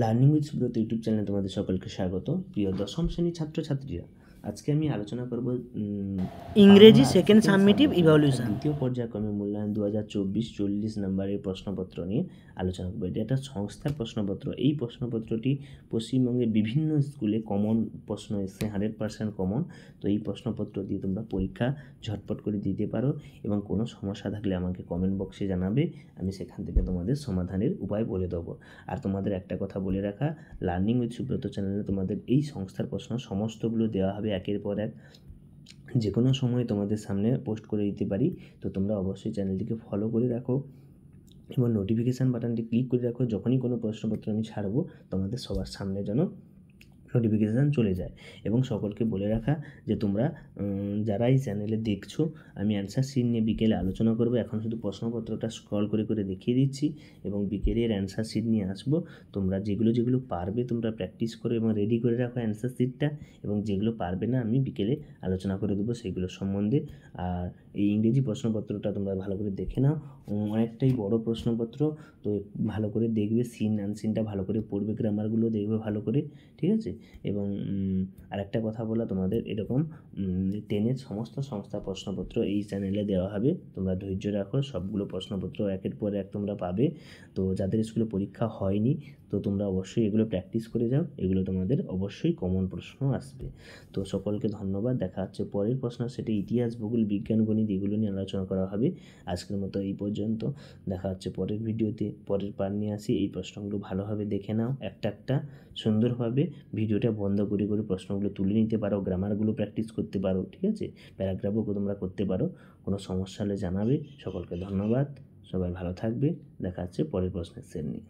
Learning with Subrata YouTube চ্যানেলে তোমাদের সকলকে স্বাগত। প্রিয় দশম শ্রেণীর ছাত্রছাত্রীরা, আজকে আমি আলোচনা করব ইংরেজি সেকেন্ড সাবমিটিভ ইভ্যালুয়েশন। দ্বিতীয় পর্যায়ক্রমে মূল্যায়ন 2024 40 নম্বরের প্রশ্নপত্র নিয়ে আলোচনা করবো। এটা একটা সংস্থার প্রশ্নপত্র। এই প্রশ্নপত্রটি পশ্চিমবঙ্গের বিভিন্ন স্কুলে কমন প্রশ্ন এসছে, 100% কমন। তো এই প্রশ্নপত্র দিয়ে তোমরা পরীক্ষা ঝটপট করে দিতে পারো এবং কোনো সমস্যা থাকলে আমাকে কমেন্ট বক্সে জানাবে, আমি সেখান থেকে তোমাদের সমাধানের উপায় বলে দেবো। আর তোমাদের একটা কথা বলে রাখা, লার্নিং উইথ সুব্রত চ্যানেলে তোমাদের এই সংস্থার প্রশ্ন সমস্তগুলো দেওয়া হবে একের পর এক, যে কোনো সময় তোমাদের সামনে পোস্ট করে দিতে পারি। তো তোমরা অবশ্যই চ্যানেলটিকে ফলো করে রাখো এবং নোটিফিকেশান বাটনটি ক্লিক করে রাখো, যখনই কোনো প্রশ্নপত্র আমি ছাড়বো তোমাদের সবার সামনে যেন নোটিফিকেশান চলে যায়। এবং সকলকে বলে রাখা যে তোমরা যারা এই চ্যানেলে দেখছো, আমি অ্যান্সার শিট নিয়ে বিকেলে আলোচনা করবো। এখন শুধু প্রশ্নপত্রটা স্ক্রল করে করে দেখিয়ে দিচ্ছি এবং বিকেলের অ্যান্সার শিট নিয়ে আসবো। তোমরা যেগুলো পারবে তোমরা প্র্যাকটিস করো এবং রেডি করে রাখো অ্যান্সার শিটটা, এবং যেগুলো পারবে না আমি বিকেলে আলোচনা করে দেবো সেইগুলো সম্বন্ধে। আর এই ইংরেজি প্রশ্নপত্রটা তোমরা ভালো করে দেখে নাও, অনেকটাই বড় প্রশ্নপত্র। তো ভালো করে দেখবে, সিন আনসিনটা ভালো করে পড়বে, গ্রামারগুলো দেখবে ভালো করে, ঠিক আছে? এবং আরেকটা কথা বলা তোমাদের, এরকম 10-এর সমস্ত সংস্থার প্রশ্নপত্র এই চ্যানেলে দেওয়া হবে। তোমরা ধৈর্য রাখো, সবগুলো প্রশ্নপত্র একের পর এক তোমরা পাবে। তো যাদের স্কুলে পরীক্ষা হয়নি, তো তোমরা অবশ্যই এগুলো প্র্যাকটিস করে যাও, এগুলো তোমাদের অবশ্যই কমন প্রশ্ন আসবে। তো সকলকে ধন্যবাদ। দেখা হচ্ছে পরের প্রশ্ন, সেটা ইতিহাস, ভূগোল, বিজ্ঞান, গণিত এগুলো নিয়ে আলোচনা করা হবে। আজকের মতো এই পর্যন্ত। দেখা হচ্ছে পরের ভিডিওতে, পরের পার্ট নিয়ে আসি। এই প্রশ্নগুলো ভালোভাবে দেখে নাও, একটা একটা সুন্দরভাবে ভিডিওটা বন্ধ করে করে প্রশ্নগুলো তুলে নিতে পারো, গ্রামারগুলো প্র্যাকটিস করতে পারো, ঠিক আছে? প্যারাগ্রাফও তোমরা করতে পারো। কোনো সমস্যা হলে জানাবে। সকলকে ধন্যবাদ, সবাই ভালো থাকবে। দেখা হচ্ছে পরের প্রশ্নের সেট নিয়ে।